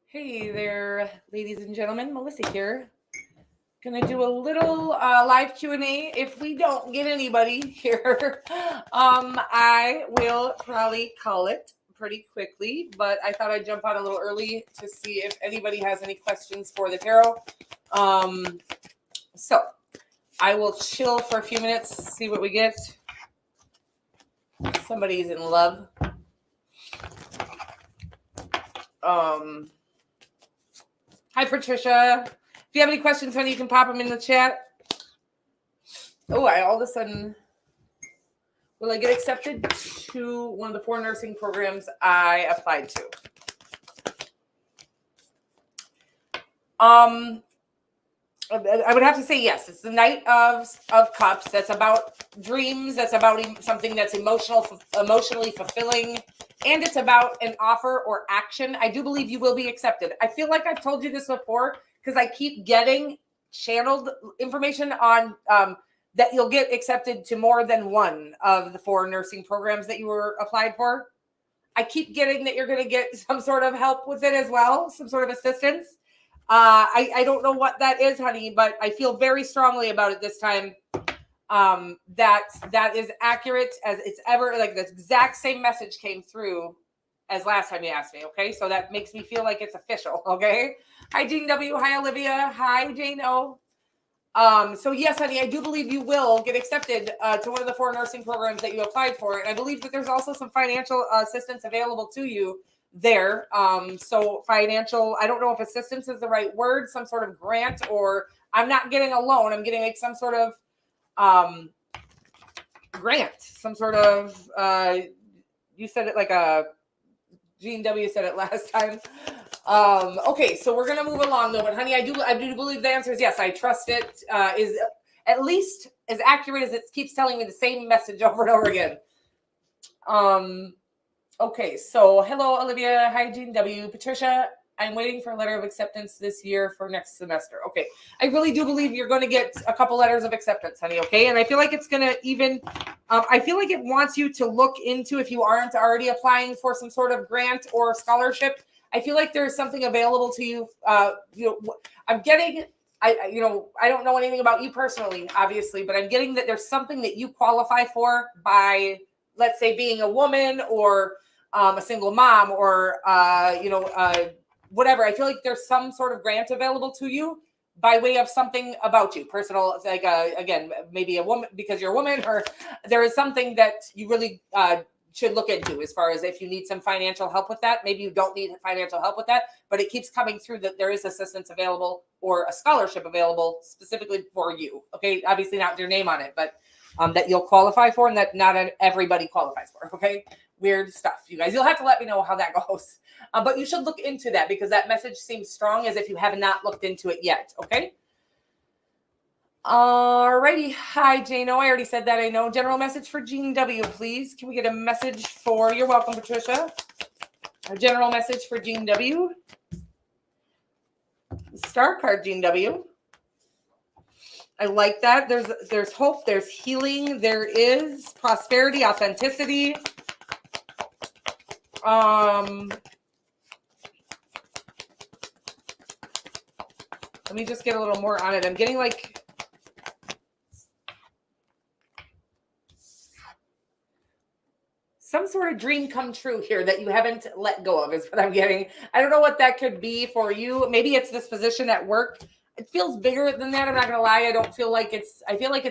Hey there, ladies and gentlemen. Melissa here. Gonna do a little live Q&A. If we don't get anybody here, I will probably call it pretty quickly. But I thought I'd jump on a little early to see if anybody has any questions for the tarot. So I will chill for a few minutes, see what we get. Somebody's in love. Hi, Patricia. If you have any questions, honey, you can pop them in the chat. Oh, I all of a sudden, will I get accepted to one of the 4 nursing programs I applied to? I would have to say yes. It's the Knight of Cups. That's about dreams. That's about something that's emotionally fulfilling. And it's about an offer or action. I do believe you will be accepted. I feel like I've told you this before because I keep getting channeled information on that you'll get accepted to more than one of the 4 nursing programs that you were applied for. I keep getting that you're going to get some sort of help with it as well, some sort of assistance. I don't know what that is, honey, but I feel very strongly about it this time. That is accurate as it's ever. Like the exact same message came through as last time you asked me. Okay, so that makes me feel like it's official. Okay. Hi, Jean W. Hi, Olivia. Hi, Jane O. So yes, honey, I do believe you will get accepted to one of the 4 nursing programs that you applied for, and I believe that there's also some financial assistance available to you there. So financial, I don't know if assistance is the right word, some sort of grant, or I'm not getting a loan. I'm getting like some sort of grant, some sort of, you said it like a Jean W said it last time. Okay, so we're gonna move along though, but honey, I do believe the answer is yes. I trust it is at least as accurate as it keeps telling me the same message over and over again. Okay, so hello, Olivia. Hi, Jean W. Patricia, I'm waiting for a letter of acceptance this year for next semester. Okay, I really do believe you're going to get a couple letters of acceptance, honey, okay? And I feel like it's going to even, I feel like it wants you to look into, if you aren't already applying for some sort of grant or scholarship, I feel like there's something available to you. I'm getting, I don't know anything about you personally, obviously, but I'm getting that there's something that you qualify for by, let's say, being a woman or a single mom or, whatever. I feel like there's some sort of grant available to you by way of something about you, personal, like, again, maybe a woman, because you're a woman, or there is something that you really should look into as far as if you need some financial help with that. Maybe you don't need financial help with that, but it keeps coming through that there is assistance available or a scholarship available specifically for you. Okay. Obviously not your name on it, but that you'll qualify for and that not everybody qualifies for. Okay. Weird stuff, you guys. You'll have to let me know how that goes. But you should look into that because that message seems strong as if you have not looked into it yet. Okay. Alrighty. Hi, Jane O. I already said that. I know. General message for Jean W, please. Can we get a message for, you're welcome, Patricia. A general message for Jean W. Star card, Jean W. I like that. There's hope. There's healing. There is prosperity, authenticity. Let me just get a little more on it. I'm getting like some sort of dream come true here that you haven't let go of is what I'm getting. I don't know what that could be for you. Maybe it's this position at work. It feels bigger than that. I'm not going to lie. I feel like it's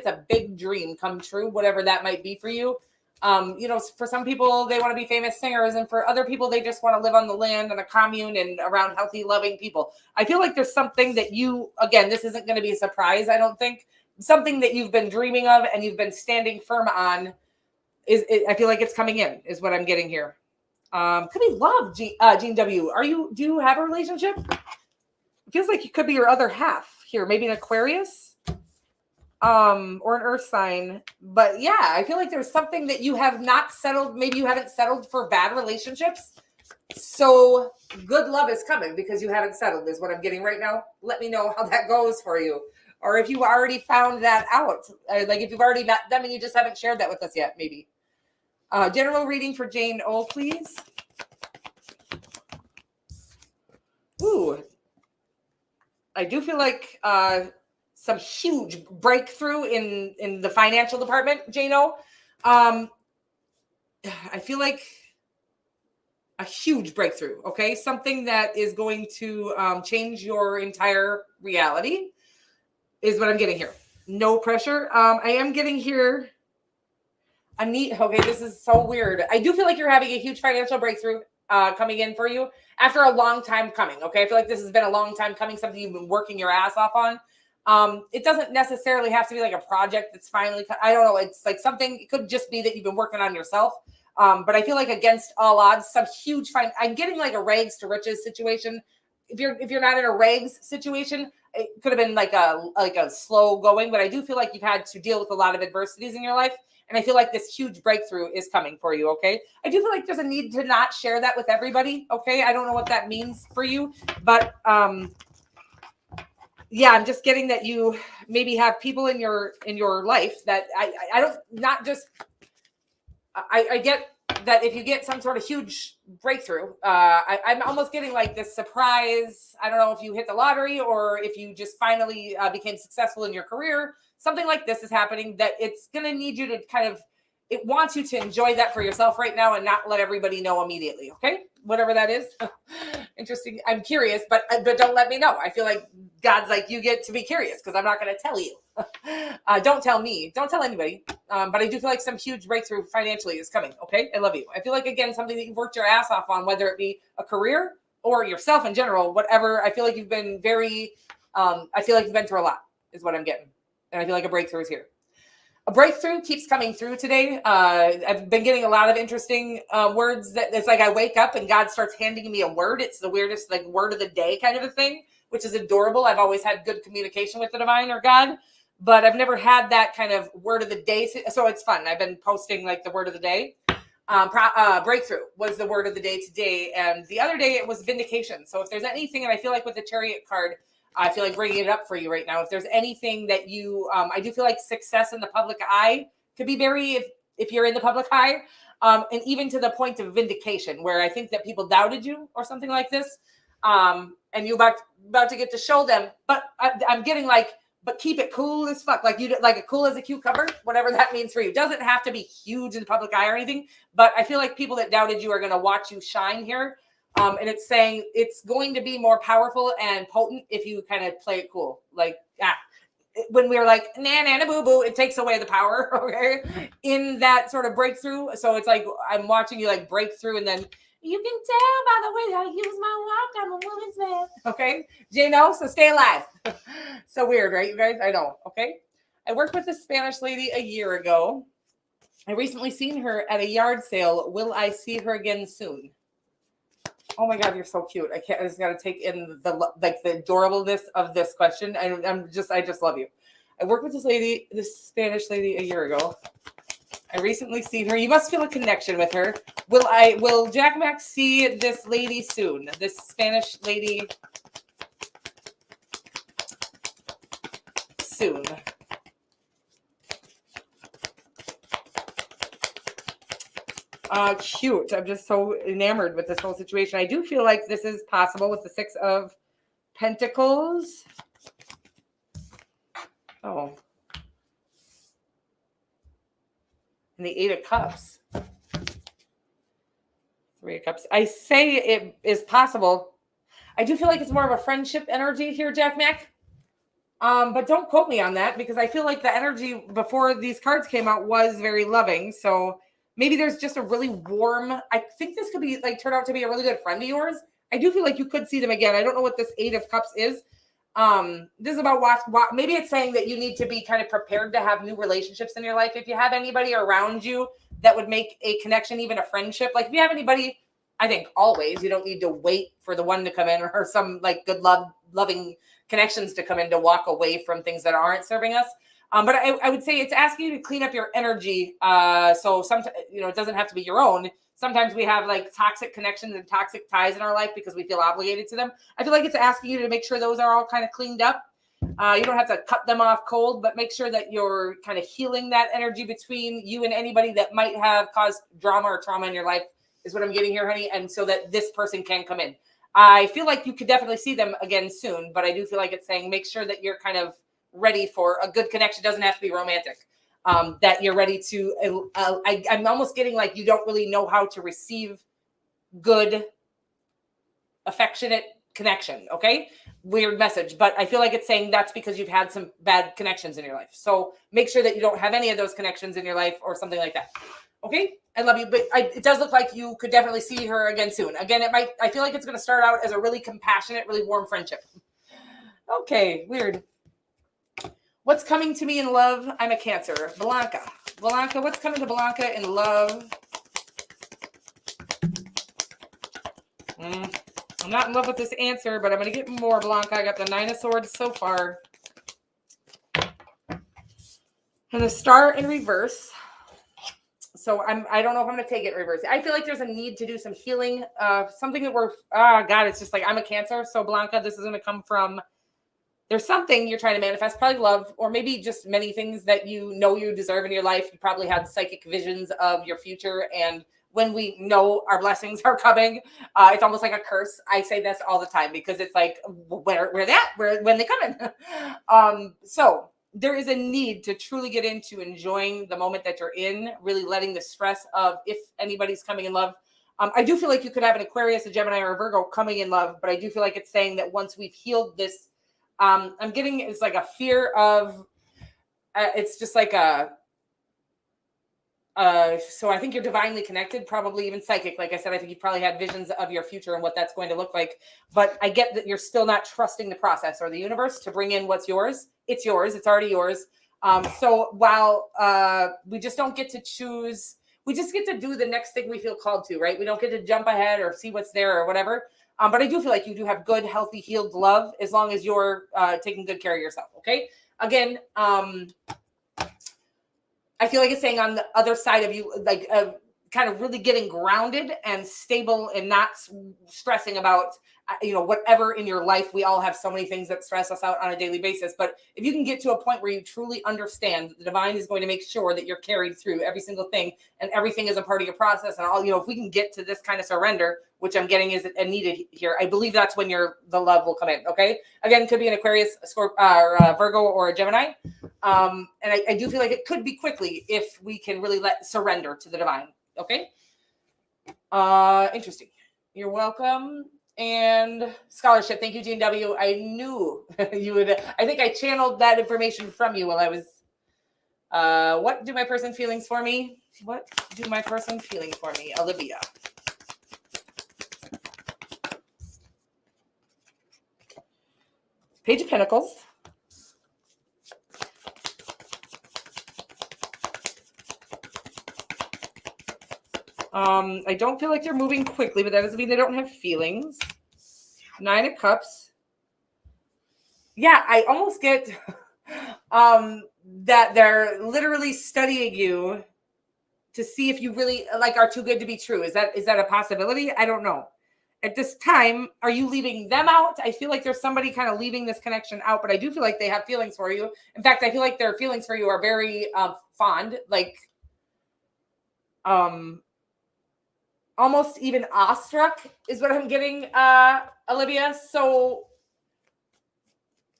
a big dream come true, whatever that might be for you. For some people, they want to be famous singers, and for other people, they just want to live on the land in a commune and around healthy, loving people. I feel like there's something that you, again, this isn't going to be a surprise, I don't think, something that you've been dreaming of and you've been standing firm on I feel like it's coming in, is what I'm getting here. Could be love, Jean W. Do you have a relationship? It feels like you could be your other half here, maybe an Aquarius. Or an earth sign. But yeah, I feel like there's something that you have not settled. Maybe you haven't settled for bad relationships. So good love is coming because you haven't settled is what I'm getting right now. Let me know how that goes for you. Or if you already found that out, like if you've already met them and you just haven't shared that with us yet, maybe. General reading for Jane O, please. Ooh, I do feel like some huge breakthrough in the financial department, Jano. I feel like a huge breakthrough, okay? Something that is going to change your entire reality is what I'm getting here. No pressure. I am getting here a neat, okay, this is so weird. I do feel like you're having a huge financial breakthrough coming in for you after a long time coming, okay? I feel like this has been a long time coming, something you've been working your ass off on. It doesn't necessarily have to be like a project that's finally, I don't know, it's like something, it could just be that you've been working on yourself. But I feel like against all odds, some huge I'm getting like a rags to riches situation. If you're not in a rags situation, it could have been like a slow going, but I do feel like you've had to deal with a lot of adversities in your life. And I feel like this huge breakthrough is coming for you, okay? I do feel like there's a need to not share that with everybody, okay? I don't know what that means for you, but yeah, I'm just getting that you maybe have people in your life that I don't, not just, I get that if you get some sort of huge breakthrough, I'm almost getting like this surprise. I don't know if you hit the lottery or if you just finally became successful in your career. Something like this is happening that it's going to need you to kind of, it wants you to enjoy that for yourself right now and not let everybody know immediately. Okay. Whatever that is. Interesting. I'm curious, but don't let me know. I feel like God's like, you get to be curious because I'm not going to tell you. Don't tell me. Don't tell anybody. But I do feel like some huge breakthrough financially is coming. Okay. I love you. I feel like, again, something that you've worked your ass off on, whether it be a career or yourself in general, whatever. I feel like you've been very, I feel like you've been through a lot is what I'm getting. And I feel like a breakthrough is here. A breakthrough keeps coming through today. I've been getting a lot of interesting words that it's like I wake up and God starts handing me a word. It's the weirdest like word of the day kind of a thing, which is adorable. I've always had good communication with the divine or God, but I've never had that kind of word of the day. So it's fun. I've been posting like the word of the day. Breakthrough was the word of the day today. And the other day it was vindication. So if there's anything, and I feel like with the Chariot card, I feel like bringing it up for you right now. If there's anything that you, I do feel like success in the public eye could be very, if you're in the public eye, and even to the point of vindication, where I think that people doubted you or something like this, and you're about to get to show them. But I'm getting like, but keep it cool as fuck, like you like it cool as a cucumber, whatever that means for you. Doesn't have to be huge in the public eye or anything, but I feel like people that doubted you are going to watch you shine here. And it's saying it's going to be more powerful and potent if you kind of play it cool. Like, when we're like, na boo boo, it takes away the power, okay? In that sort of breakthrough. So it's like, I'm watching you like break through and then you can tell by the way I use my walk, I'm a woman's man. Okay? Jano, so stay alive. So weird, right, you guys? I know, okay? I worked with a Spanish lady a year ago. I recently seen her at a yard sale. Will I see her again soon? Oh my God, you're so cute. I just got to take in the adorableness of this question. I just love you. I worked with this Spanish lady a year ago. I recently seen her. You must feel a connection with her. Will Jack Max see this lady soon? This Spanish lady soon. Cute. I'm just so enamored with this whole situation. I do feel like this is possible with the 6 of Pentacles. Oh. And the 8 of Cups. 3 of Cups. I say it is possible. I do feel like it's more of a friendship energy here, Jack Mac. But don't quote me on that because I feel like the energy before these cards came out was very loving. So maybe there's just a really warm, I think this could be like turn out to be a really good friend of yours. I do feel like you could see them again. I don't know what this 8 of Cups is. This is about maybe it's saying that you need to be kind of prepared to have new relationships in your life. If you have anybody around you that would make a connection, even a friendship, like if you have anybody, I think always, you don't need to wait for the one to come in or some like good loving connections to come in to walk away from things that aren't serving us. But I would say it's asking you to clean up your energy. So sometimes, it doesn't have to be your own. Sometimes we have like toxic connections and toxic ties in our life because we feel obligated to them. I feel like it's asking you to make sure those are all kind of cleaned up. You don't have to cut them off cold, but make sure that you're kind of healing that energy between you and anybody that might have caused drama or trauma in your life is what I'm getting here, honey. And so that this person can come in. I feel like you could definitely see them again soon, but I do feel like it's saying make sure that you're kind of ready for a good connection. It doesn't have to be romantic. That you're ready to, I'm almost getting like you don't really know how to receive good, affectionate connection. Okay. Weird message, but I feel like it's saying that's because you've had some bad connections in your life. So make sure that you don't have any of those connections in your life or something like that. Okay. I love you, but it does look like you could definitely see her again soon. Again, I feel like it's going to start out as a really compassionate, really warm friendship. Okay. Weird. What's coming to me in love? I'm a Cancer. Blanca, what's coming to Blanca in love? I'm not in love with this answer, but I'm going to get more, Blanca. I got the 9 of Swords so far. And the Star in reverse. So I don't know if I'm going to take it in reverse. I feel like there's a need to do some healing. Something that God, it's just like I'm a Cancer. So Blanca, this is going to come from, there's something you're trying to manifest, probably love, or maybe just many things that you know you deserve in your life. You probably had psychic visions of your future, and when we know our blessings are coming, it's almost like a curse. I say this all the time because it's like, when they come in. So there is a need to truly get into enjoying the moment that you're in, really letting the stress of if anybody's coming in love. I do feel like you could have an Aquarius, a Gemini, or a Virgo coming in love, but I do feel like it's saying that once we've healed this, I'm getting, it's like a fear of, it's just like so I think you're divinely connected, probably even psychic. Like I said, I think you probably had visions of your future and what that's going to look like. But I get that you're still not trusting the process or the universe to bring in what's yours. It's yours. It's already yours. So while we just don't get to choose, we just get to do the next thing we feel called to, right? We don't get to jump ahead or see what's there or whatever. But I do feel like you do have good, healthy, healed love as long as you're taking good care of yourself. Okay. Again, I feel like it's saying on the other side of you, like kind of really getting grounded and stable and not stressing about, whatever in your life. We all have so many things that stress us out on a daily basis. But if you can get to a point where you truly understand the divine is going to make sure that you're carried through every single thing and everything is a part of your process and all, if we can get to this kind of surrender, which I'm getting is needed here, I believe that's when the love will come in. Okay. Again, it could be an Aquarius, Virgo, or a Gemini. And I do feel like it could be quickly if we can really surrender to the divine. Okay. Interesting. You're welcome. And scholarship. Thank you, Jean W. I knew you would. I think I channeled that information from you while I was. What do my person feelings for me? What do my person feeling for me? Olivia. Page of Pentacles. I don't feel like they're moving quickly, but that doesn't mean they don't have feelings. 9 of Cups. Yeah, I almost get that they're literally studying you to see if you really are too good to be true. Is that a possibility? I don't know. At this time, are you leaving them out? I feel like there's somebody kind of leaving this connection out, but I do feel like they have feelings for you. In fact, I feel like their feelings for you are very fond, almost even awestruck is what I'm getting, Olivia. So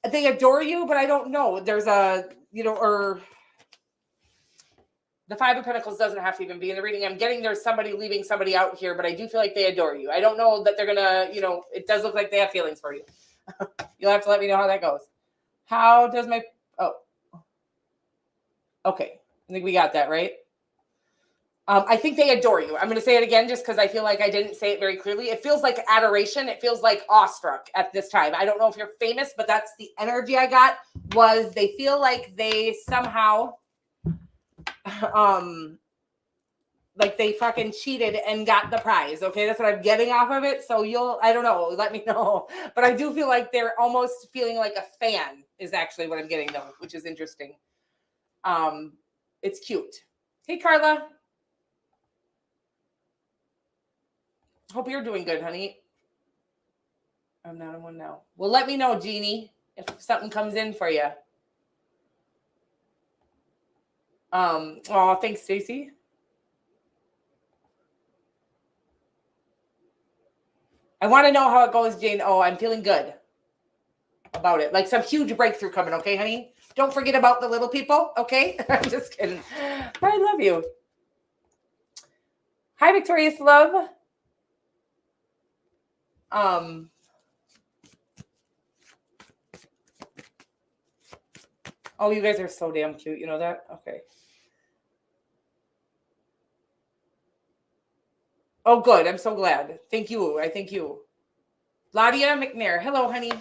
they adore you, but I don't know. There's or the 5 of Pentacles doesn't have to even be in the reading. I'm getting there's somebody leaving somebody out here, but I do feel like they adore you. I don't know that they're gonna, it does look like they have feelings for you. You'll have to let me know how that goes. How does okay. I think we got that right. I think they adore you. I'm going to say it again just because I feel like I didn't say it very clearly. It feels like adoration. It feels like awestruck at this time. I don't know if you're famous, but that's the energy I got. Was they feel like they somehow, like they fucking cheated and got the prize. Okay, that's what I'm getting off of it. So I don't know. Let me know. But I do feel like they're almost feeling like a fan is actually what I'm getting though, which is interesting. It's cute. Hey, Carla. Hope you're doing good, honey. I'm not in one now. Well, let me know, Jeannie, if something comes in for you. Thanks, Stacy. I want to know how it goes, Jane. Oh, I'm feeling good about it. Like some huge breakthrough coming, okay, honey? Don't forget about the little people, okay? I'm just kidding. I love you. Hi, Victorious Love. Oh, you guys are so damn cute. You know that? Okay. Oh, good. I'm so glad. Thank you. I thank you. Ladia McNair. Hello, honey.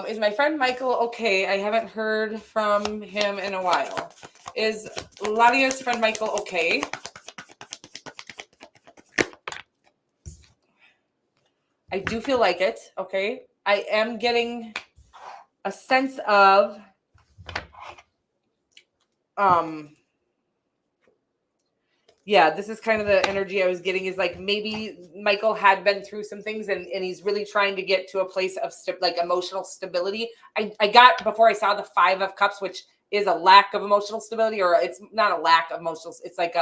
Is my friend Michael okay? I haven't heard from him in a while. Is Ladia's friend Michael okay? I do feel like it, okay? I am getting a sense of yeah, this is kind of the energy I was getting is like maybe Michael had been through some things and he's really trying to get to a place of like emotional stability. I got before I saw the 5 of Cups, which is a lack of emotional stability, or it's not a lack of emotional. It's like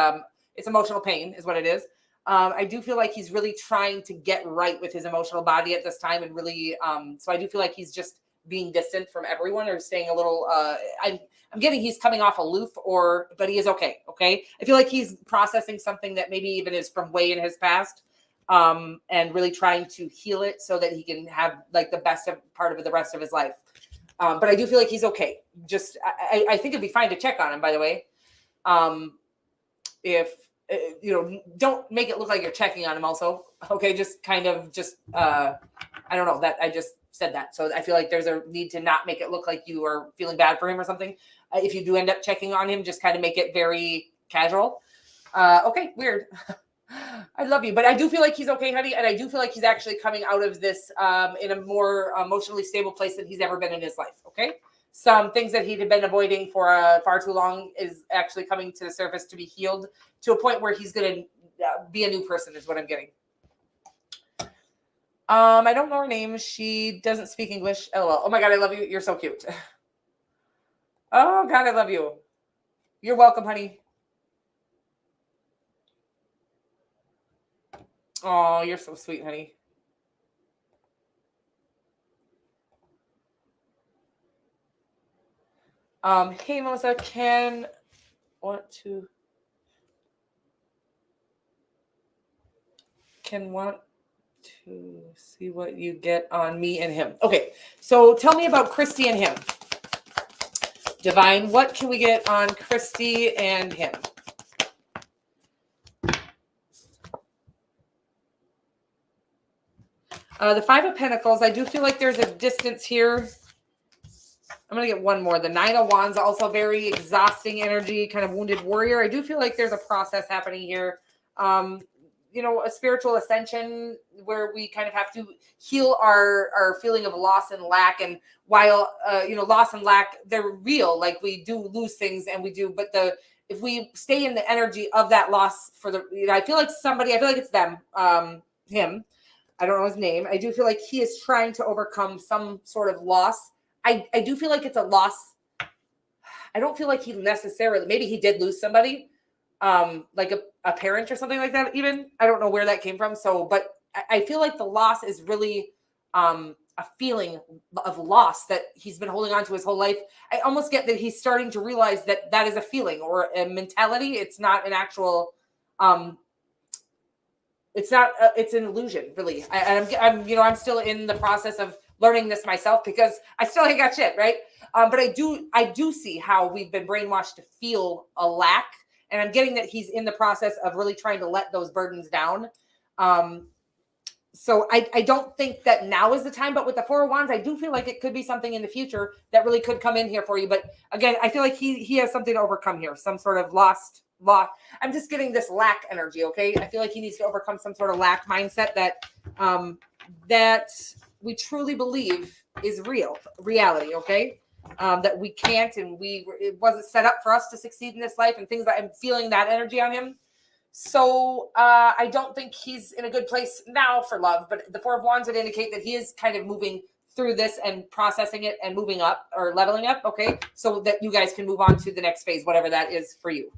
it's emotional pain is what it is. I do feel like he's really trying to get right with his emotional body at this time, and really, so I do feel like he's just being distant from everyone or staying a little. I'm getting he's coming off aloof, but he is okay. Okay, I feel like he's processing something that maybe even is from way in his past, and really trying to heal it so that he can have like the best part of the rest of his life. But I do feel like he's okay. Just I think it'd be fine to check on him. By the way, if don't make it look like you're checking on him. Also, okay, just kind of I don't know that I just said that, so I feel like there's a need to not make it look like you are feeling bad for him or something. If you do end up checking on him, just kind of make it very casual. Okay, weird. I love you, but I do feel like he's okay, honey, and I do feel like he's actually coming out of this in a more emotionally stable place than he's ever been in his life. Okay, some things that he had been avoiding for far too long is actually coming to the surface to be healed to a point where he's going to be a new person is what I'm getting. I don't know her name. She doesn't speak English. LOL. Oh my God, I love you. You're so cute. Oh God, I love you. You're welcome, honey. Oh, you're so sweet, honey. Hey, Melissa, want to see what you get on me and him. Okay, so tell me about Christy and him. Divine, what can we get on Christy and him? The 5 of Pentacles, I do feel like there's a distance here. I'm going to get one more. The 9 of Wands, also very exhausting energy, kind of wounded warrior. I do feel like there's a process happening here. A spiritual ascension where we kind of have to heal our feeling of loss and lack. And while, loss and lack, they're real. Like we do lose things and we do, but if we stay in the energy of that loss I feel like it's them, him. I don't know his name. I do feel like he is trying to overcome some sort of loss. I do feel like it's a loss. I don't feel like he necessarily, maybe he did lose somebody, like a parent or something like that even. I don't know where that came from. So, but I feel like the loss is really a feeling of loss that he's been holding on to his whole life. I almost get that he's starting to realize that is a feeling or a mentality. It's not an actual, it's an illusion really. I'm still in the process of learning this myself because I still ain't got shit, right? But I do see how we've been brainwashed to feel a lack, and I'm getting that he's in the process of really trying to let those burdens down. So I don't think that now is the time, but with the 4 of Wands, I do feel like it could be something in the future that really could come in here for you. But again, I feel like he has something to overcome here, some sort of loss. I'm just getting this lack energy, okay? I feel like he needs to overcome some sort of lack mindset that we truly believe is reality, okay? That we can't, and it wasn't set up for us to succeed in this life, and things that I'm feeling that energy on him. So I don't think he's in a good place now for love, but the 4 of Wands would indicate that he is kind of moving through this and processing it and moving up or leveling up, okay? So that you guys can move on to the next phase, whatever that is for you.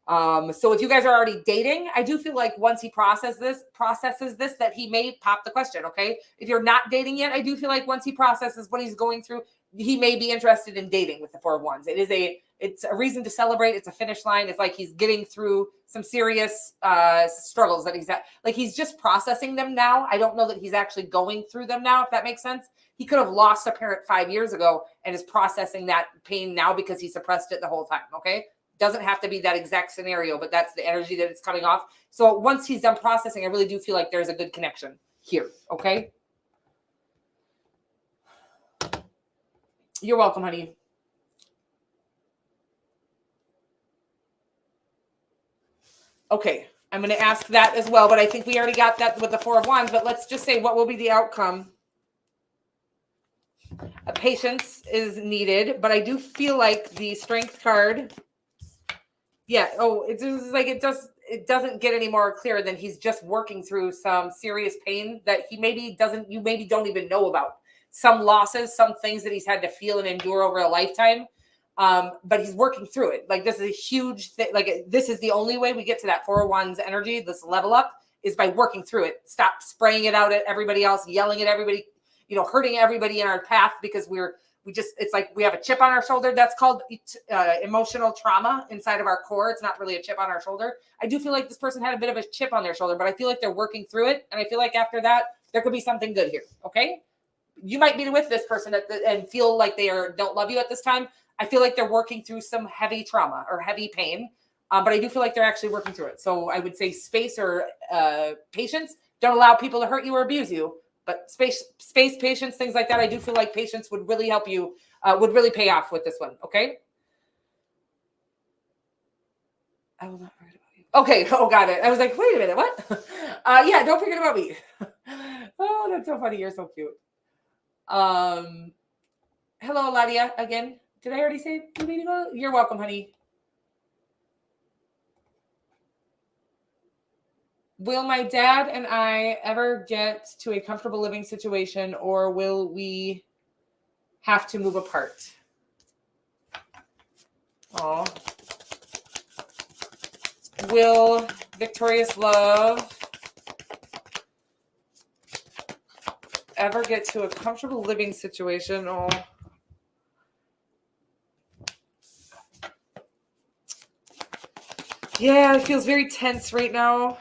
So if you guys are already dating, I do feel like once he processes this, that he may pop the question. Okay. If you're not dating yet, I do feel like once he processes what he's going through, he may be interested in dating with the Four of Wands. It's a reason to celebrate. It's a finish line. It's like he's getting through some serious struggles that he's at. Like he's just processing them now. I don't know that he's actually going through them now, if that makes sense. He could have lost a parent 5 years ago and is processing that pain now because he suppressed it the whole time. Okay. Doesn't have to be that exact scenario, but that's the energy that it's coming off. So once he's done processing, I really do feel like there's a good connection here. Okay. You're welcome, honey. Okay. I'm going to ask that as well, but I think we already got that with the Four of Wands, but let's just say what will be the outcome. Patience is needed, but I do feel like the Strength card. Yeah. Oh, it's just like it doesn't get any more clear than he's just working through some serious pain that you maybe don't even know about. Some losses, some things that he's had to feel and endure over a lifetime. But he's working through it. Like this is a huge thing. Like this is the only way we get to that Four of Wands energy, this level up, is by working through it. Stop spraying it out at everybody else, yelling at everybody, hurting everybody in our path because it's like we have a chip on our shoulder. That's called emotional trauma inside of our core. It's not really a chip on our shoulder. I do feel like this person had a bit of a chip on their shoulder, but I feel like they're working through it. And I feel like after that, there could be something good here. Okay. You might be with this person and feel like they don't love you at this time. I feel like they're working through some heavy trauma or heavy pain. But I do feel like they're actually working through it. So I would say space or patience. Don't allow people to hurt you or abuse you. But space, patience, things like that. I do feel like patience would really help you, would really pay off with this one. Okay. I will not forget about you. Okay. Oh, got it. I was like, wait a minute. What? Yeah. Don't forget about me. Oh, that's so funny. You're so cute. Hello, Ladia. Again. Did I already say you're welcome, honey. Will my dad and I ever get to a comfortable living situation, or will we have to move apart? Oh. Will victorious love ever get to a comfortable living situation? Oh. Yeah, it feels very tense right now.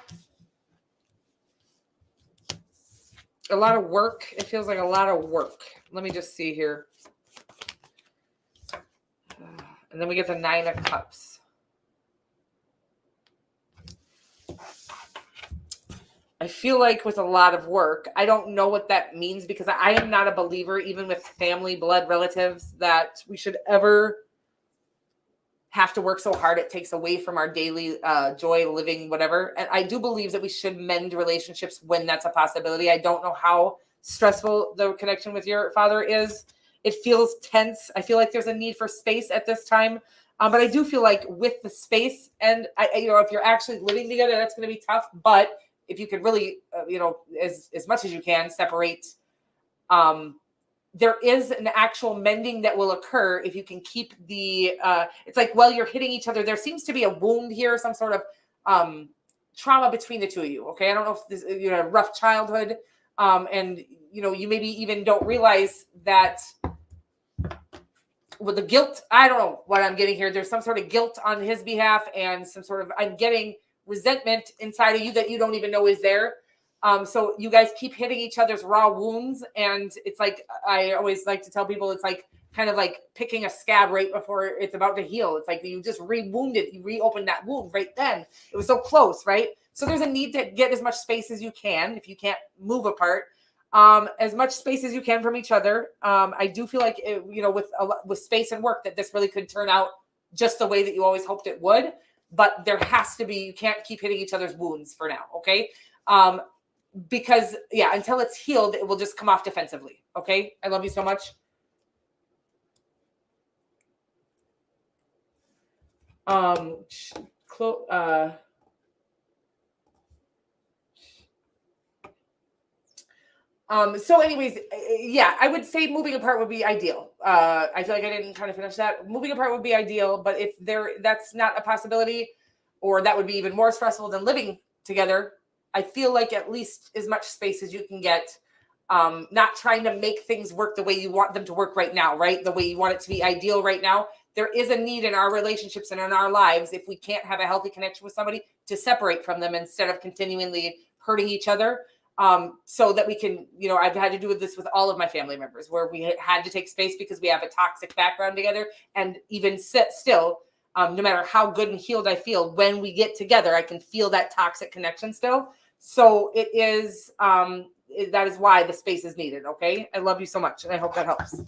A lot of work. It feels like a lot of work. Let me just see here. And then we get the 9 of Cups. I feel like with a lot of work, I don't know what that means because I am not a believer, even with family, blood relatives, that we should ever have to work so hard it takes away from our daily joy, living, whatever. And I do believe that we should mend relationships when that's a possibility. I don't know how stressful the connection with your father is. It feels tense. I feel like there's a need for space at this time. But I do feel like with the space and, if you're actually living together, that's going to be tough. But if you could really, as much as you can separate, there is an actual mending that will occur if you can keep it's like while you're hitting each other, there seems to be a wound here, some sort of trauma between the two of you. Okay. I don't know if this, a rough childhood. And you maybe even don't realize that with the guilt, I don't know what I'm getting here. There's some sort of guilt on his behalf and some sort of, I'm getting resentment inside of you that you don't even know is there. So you guys keep hitting each other's raw wounds. And it's like, I always like to tell people, it's like kind of like picking a scab right before it's about to heal. It's like you just re-wounded, you reopened that wound right then. It was so close, right? So there's a need to get as much space as you can if you can't move apart. As much space as you can from each other. I do feel like, with space and work that this really could turn out just the way that you always hoped it would. But there has to be, you can't keep hitting each other's wounds for now. Okay. Because until it's healed, it will just come off defensively. Okay. I love you so much. So anyways, I would say moving apart would be ideal. I feel like I didn't kind of finish that. Moving apart would be ideal, but if that's not a possibility, or that would be even more stressful than living together, I feel like at least as much space as you can get, not trying to make things work the way you want them to work right now, right? The way you want it to be ideal right now. There is a need in our relationships and in our lives, if we can't have a healthy connection with somebody, to separate from them instead of continually hurting each other. So that we can, I've had to do this with all of my family members, where we had to take space because we have a toxic background together. And even still, no matter how good and healed I feel, when we get together, I can feel that toxic connection still. So it is, that is why the space is needed. Okay. I love you so much. And I hope that helps.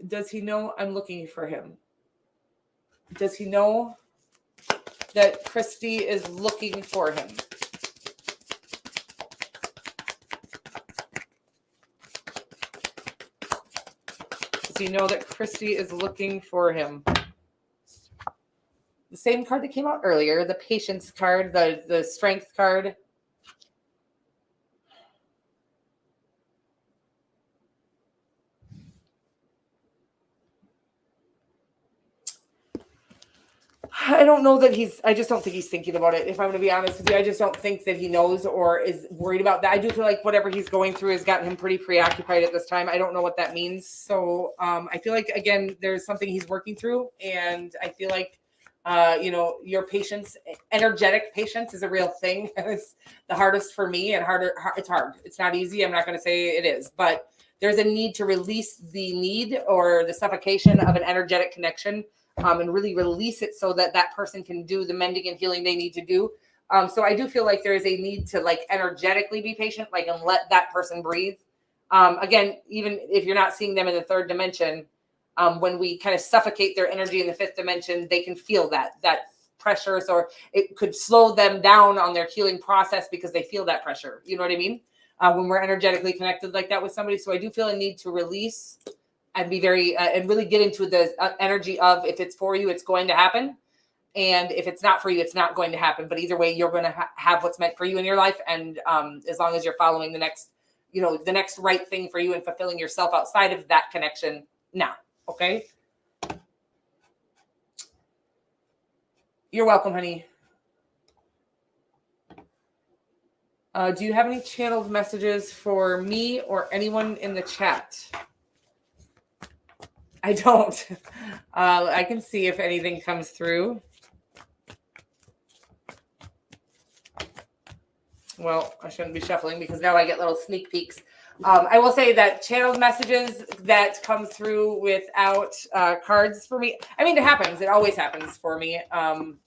Does he know I'm looking for him? Does he know that Christy is looking for him? Does he know that Christy is looking for him? The same card that came out earlier, the patience card, the strength card. I don't know that I just don't think he's thinking about it. If I'm going to be honest with you, I just don't think that he knows or is worried about that. I do feel like whatever he's going through has gotten him pretty preoccupied at this time. I don't know what that means. So I feel like, again, there's something he's working through. And I feel like, your patience, energetic patience is a real thing. It's the hardest for me and it's hard. It's not easy. I'm not going to say it is, but there's a need to release the need or the suffocation of an energetic connection. And really release it so that person can do the mending and healing they need to do. So I do feel like there is a need to energetically be patient, and let that person breathe. Again, even if you're not seeing them in the third dimension, when we kind of suffocate their energy in the fifth dimension, they can feel that pressure. So it could slow them down on their healing process because they feel that pressure. You know what I mean? When we're energetically connected like that with somebody. So I do feel a need to release and be very, and really get into the energy of, if it's for you, it's going to happen. And if it's not for you, it's not going to happen. But either way, you're going to have what's meant for you in your life. And as long as you're following the next right thing for you and fulfilling yourself outside of that connection now. Okay. You're welcome, honey. Do you have any channeled messages for me or anyone in the chat? I don't. I can see if anything comes through. Well, I shouldn't be shuffling because now I get little sneak peeks. I will say that channeled messages that come through without cards for me. I mean, it happens. It always happens for me. But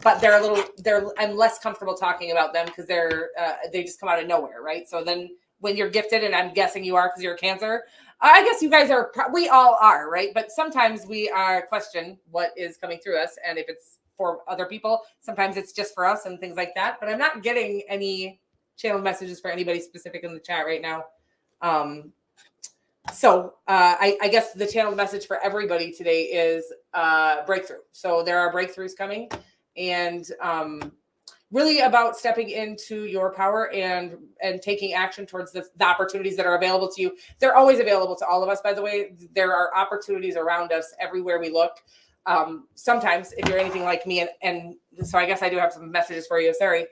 I'm less comfortable talking about them because they just come out of nowhere, right? So then when you're gifted, and I'm guessing you are because you're a Cancer, I guess you guys are, we all are, right? But sometimes we question what is coming through us. And if it's for other people, sometimes it's just for us and things like that. But I'm not getting any channeled messages for anybody specific in the chat right now. So I guess the channeled message for everybody today is breakthrough. So there are breakthroughs coming, and really about stepping into your power and taking action towards the opportunities that are available to you. They're always available to all of us, by the way. There are opportunities around us everywhere we look. Sometimes, if you're anything like me, and so I guess I do have some messages for you. Sorry.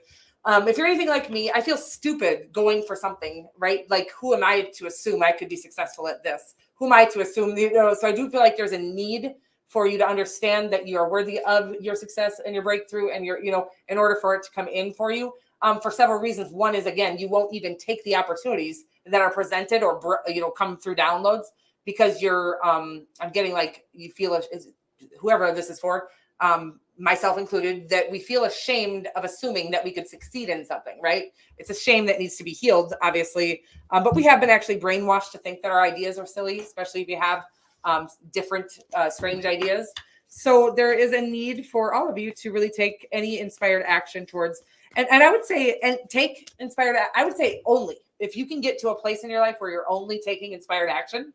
If you're anything like me, I feel stupid going for something, right? Like, who am I to assume I could be successful at this? Who am I to assume, so I do feel like there's a need for you to understand that you are worthy of your success and your breakthrough, and in order for it to come in for you, for several reasons. One is, again, you won't even take the opportunities that are presented or, come through downloads because you're, I'm getting you feel, whoever this is for, myself included, that we feel ashamed of assuming that we could succeed in something, right? It's a shame that needs to be healed, obviously. But we have been actually brainwashed to think that our ideas are silly, especially if you have different strange ideas. So there is a need for all of you to really take any inspired action towards, and I would say, I would say only if you can get to a place in your life where you're only taking inspired action,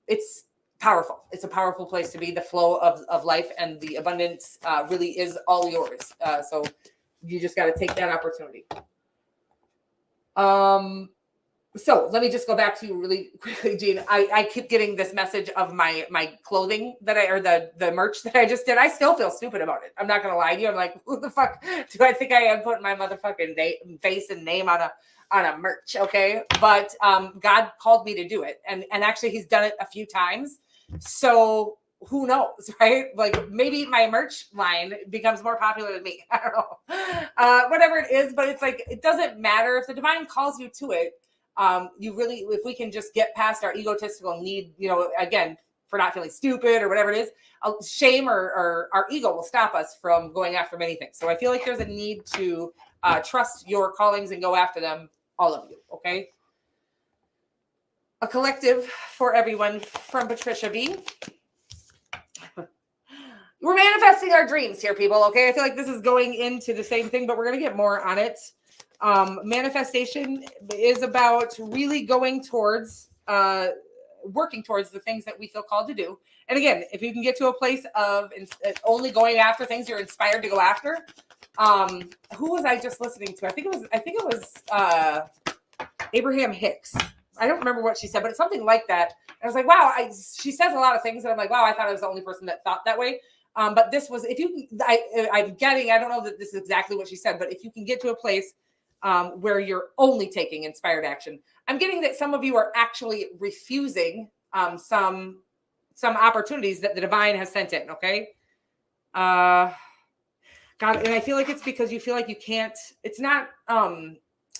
it's powerful. It's a powerful place to be. The flow of life and the abundance really is all yours. So you just got to take that opportunity. So let me just go back to you really quickly, Jean. I keep getting this message of my clothing that or the merch that I just did. I still feel stupid about it. I'm not gonna lie to you. I'm like, who the fuck do I think I am putting my motherfucking face and name on a merch? Okay, but God called me to do it, and actually He's done it a few times. So who knows, right? Like maybe my merch line becomes more popular than me. I don't know. Whatever it is, but it's like it doesn't matter if the divine calls you to it. You really, if we can just get past our egotistical need, again, for not feeling stupid or whatever it is, shame or our ego will stop us from going after many things. So I feel like there's a need to trust your callings and go after them, all of you. Okay. A collective for everyone from Patricia B. We're manifesting our dreams here, people. Okay. I feel like this is going into the same thing, but we're going to get more on it. Manifestation is about really going towards, working towards the things that we feel called to do. And again, if you can get to a place of only going after things you're inspired to go after. Who was I just listening to? I think it was Abraham Hicks. I don't remember what she said, but it's something like that. And I was like, wow, she says a lot of things. And I'm like, wow, I thought I was the only person that thought that way. But this was, if you, I'm getting, I don't know that this is exactly what she said, but if you can get to a place where you're only taking inspired action. I'm getting that some of you are actually refusing some opportunities that the divine has sent in. Okay. God, and I feel like it's because you feel like you can't, it's not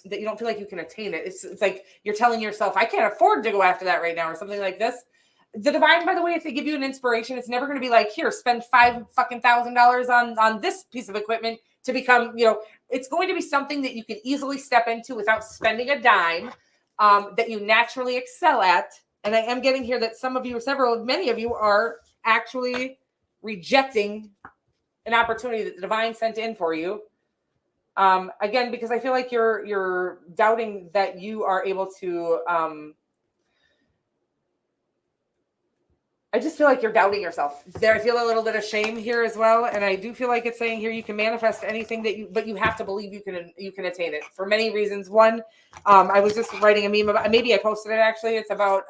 that you don't feel like you can attain it. It's like you're telling yourself, I can't afford to go after that right now or something like this. The divine, by the way, if they give you an inspiration, it's never going to be like, here, spend $5,000 on this piece of equipment to become, it's going to be something that you can easily step into without spending a dime, that you naturally excel at. And I am getting here that some of you, many of you are actually rejecting an opportunity that the divine sent in for you. Again, because I feel like you're doubting that you are able to, I just feel like you're doubting yourself there. I feel a little bit of shame here as well. And I do feel like it's saying here, you can manifest anything but you have to believe you can attain it for many reasons. One, I was just writing a meme about, maybe I posted it actually. It's about,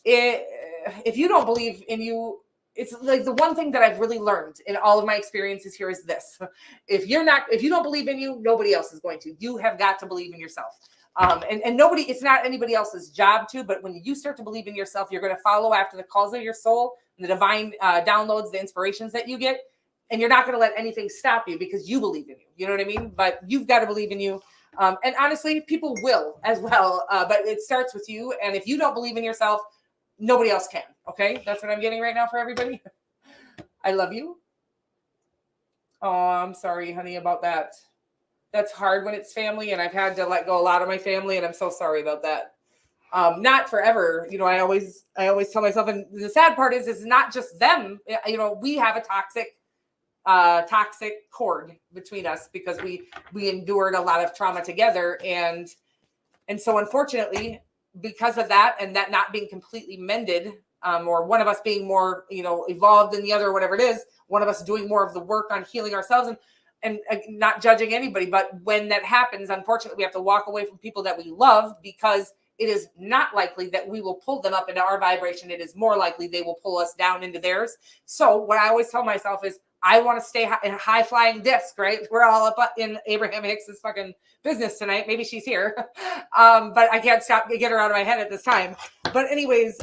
if you don't believe in you, it's like the one thing that I've really learned in all of my experiences here is this. If you don't believe in you, nobody else is going to. You have got to believe in yourself. And nobody, it's not anybody else's job to, but when you start to believe in yourself, you're going to follow after the calls of your soul, and the divine downloads, the inspirations that you get, and you're not going to let anything stop you because you believe in you. You know what I mean? But you've got to believe in you. And honestly, people will as well. But it starts with you. And if you don't believe in yourself, nobody else can. Okay. That's what I'm getting right now for everybody. I love you. Oh, I'm sorry, honey, about that. That's hard when it's family, and I've had to let go a lot of my family, and I'm so sorry about that. Not forever. I always tell myself, and the sad part is it's not just them. We have a toxic cord between us because we endured a lot of trauma together. And so unfortunately, because of that, and that not being completely mended, or one of us being more, evolved than the other, whatever it is, one of us doing more of the work on healing ourselves and not judging anybody. But when that happens, unfortunately, we have to walk away from people that we love because it is not likely that we will pull them up into our vibration. It is more likely they will pull us down into theirs. So what I always tell myself is I want to stay in a high flying disc, right? We're all up in Abraham Hicks's fucking business tonight. Maybe she's here. But I can't get her out of my head at this time. But anyways,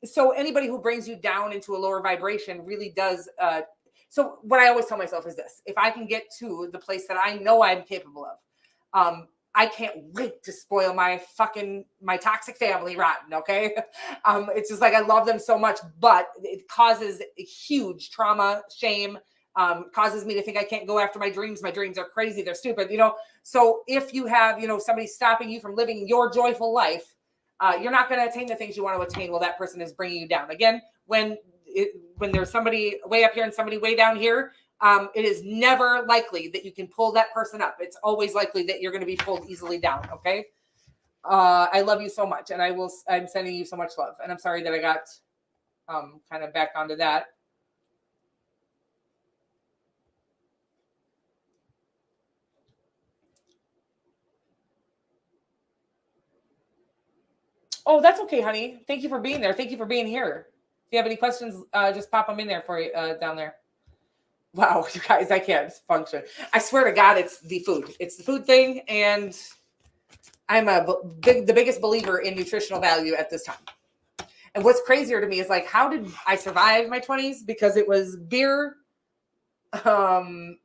so anybody who brings you down into a lower vibration really does, so what I always tell myself is this: if I can get to the place that I know I'm capable of, I can't wait to spoil my toxic family rotten. Okay. It's just like, I love them so much, but it causes huge trauma, shame, causes me to think I can't go after my dreams. My dreams are crazy. They're stupid, So if you have, somebody stopping you from living your joyful life, you're not going to attain the things you want to attain. Well, that person is bringing you down. Again, when there's somebody way up here and somebody way down here, it is never likely that you can pull that person up. It's always likely that you're going to be pulled easily down. Okay. I love you so much. And I'm sending you so much love. And I'm sorry that I got kind of back onto that. Oh, that's okay, honey. Thank you for being there. Thank you for being here. If you have any questions, just pop them in there for you down there. Wow, you guys, I can't function. I swear to God, it's the food. It's the food thing, and I'm the biggest believer in nutritional value at this time. And what's crazier to me is like, how did I survive my 20s? Because it was beer, and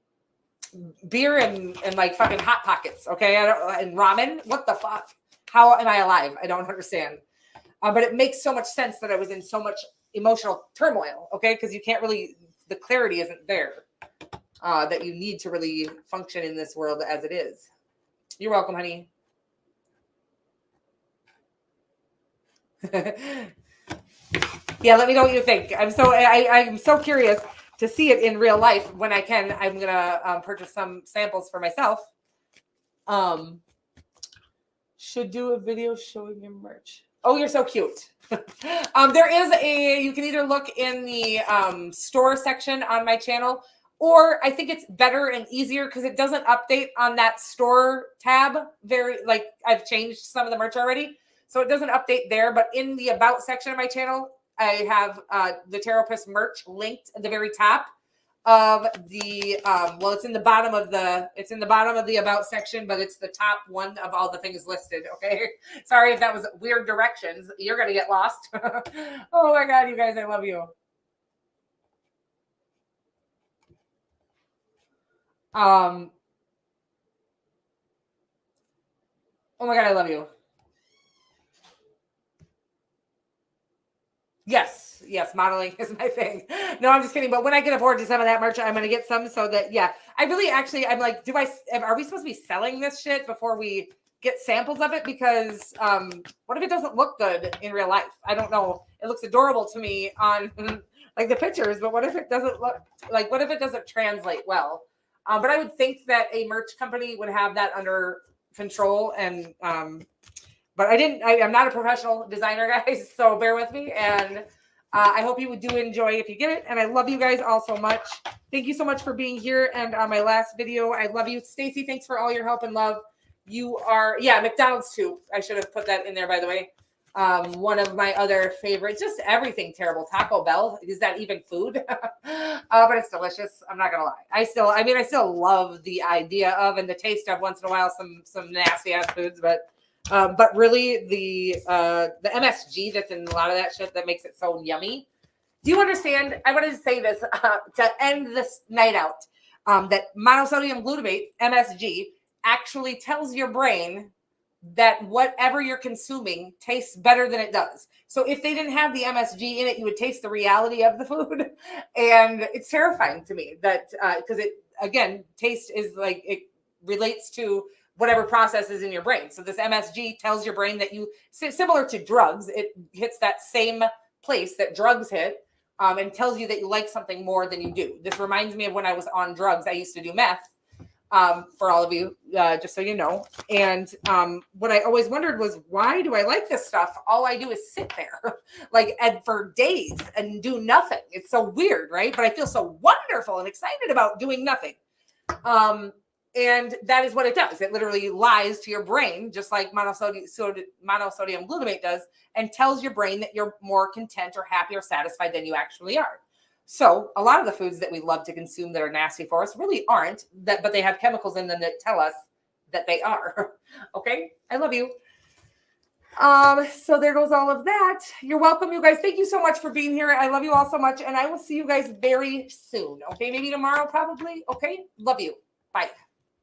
like fucking hot pockets. Okay, and ramen. What the fuck? How am I alive? I don't understand. But it makes so much sense that I was in so much emotional turmoil. Okay, because you can't really, the clarity isn't there that you need to really function in this world as it is. You're welcome, honey. Yeah, let me know what you think. I'm so curious to see it in real life. When I can, I'm gonna purchase some samples for myself. Should do a video showing your merch. Oh, you're so cute. There is you can either look in the store section on my channel, or I think it's better and easier because it doesn't update on that store tab. I've changed some of the merch already, so it doesn't update there. But in the about section of my channel, I have the Taropist merch linked at the very top of the it's in the bottom of the about section, but it's the top one of all the things listed. Okay, sorry if that was weird directions. You're gonna get lost. Oh my God, you guys, I love you. Oh my God, I love you. Yes, modeling is my thing. No, I'm just kidding. But when I get afford to some of that merch, I'm going to get some so that, yeah, I really actually, I'm like, are we supposed to be selling this shit before we get samples of it? Because what if it doesn't look good in real life? I don't know. It looks adorable to me on like the pictures, but what if it doesn't look like, what if it doesn't translate well? But I would think that a merch company would have that under control, and but I'm not a professional designer, guys, so bear with me. And I hope you do enjoy if you get it. And I love you guys all so much. Thank you so much for being here. And on my last video, I love you. Stacy, thanks for all your help and love. You are, McDonald's too. I should have put that in there, by the way. One of my other favorites, just everything terrible. Taco Bell, is that even food? But it's delicious. I'm not gonna lie. I still love the idea of and the taste of once in a while some nasty ass foods, but really the MSG that's in a lot of that shit that makes it so yummy. Do you understand? I wanted to say this to end this night out, that monosodium glutamate, MSG, actually tells your brain that whatever you're consuming tastes better than it does. So if they didn't have the MSG in it, you would taste the reality of the food. And it's terrifying to me that because it, again, taste is like, it relates to whatever process is in your brain. So this MSG tells your brain that similar to drugs, it hits that same place that drugs hit, and tells you that you like something more than you do. This reminds me of when I was on drugs. I used to do meth, for all of you, just so you know. And what I always wondered was, why do I like this stuff? All I do is sit there and for days and do nothing. It's so weird, right? But I feel so wonderful and excited about doing nothing. And that is what it does. It literally lies to your brain, just like monosodium glutamate does, and tells your brain that you're more content or happy or satisfied than you actually are. So a lot of the foods that we love to consume that are nasty for us really aren't, but they have chemicals in them that tell us that they are. Okay? I love you. So there goes all of that. You're welcome, you guys. Thank you so much for being here. I love you all so much, and I will see you guys very soon. Okay? Maybe tomorrow, probably. Okay? Love you. Bye.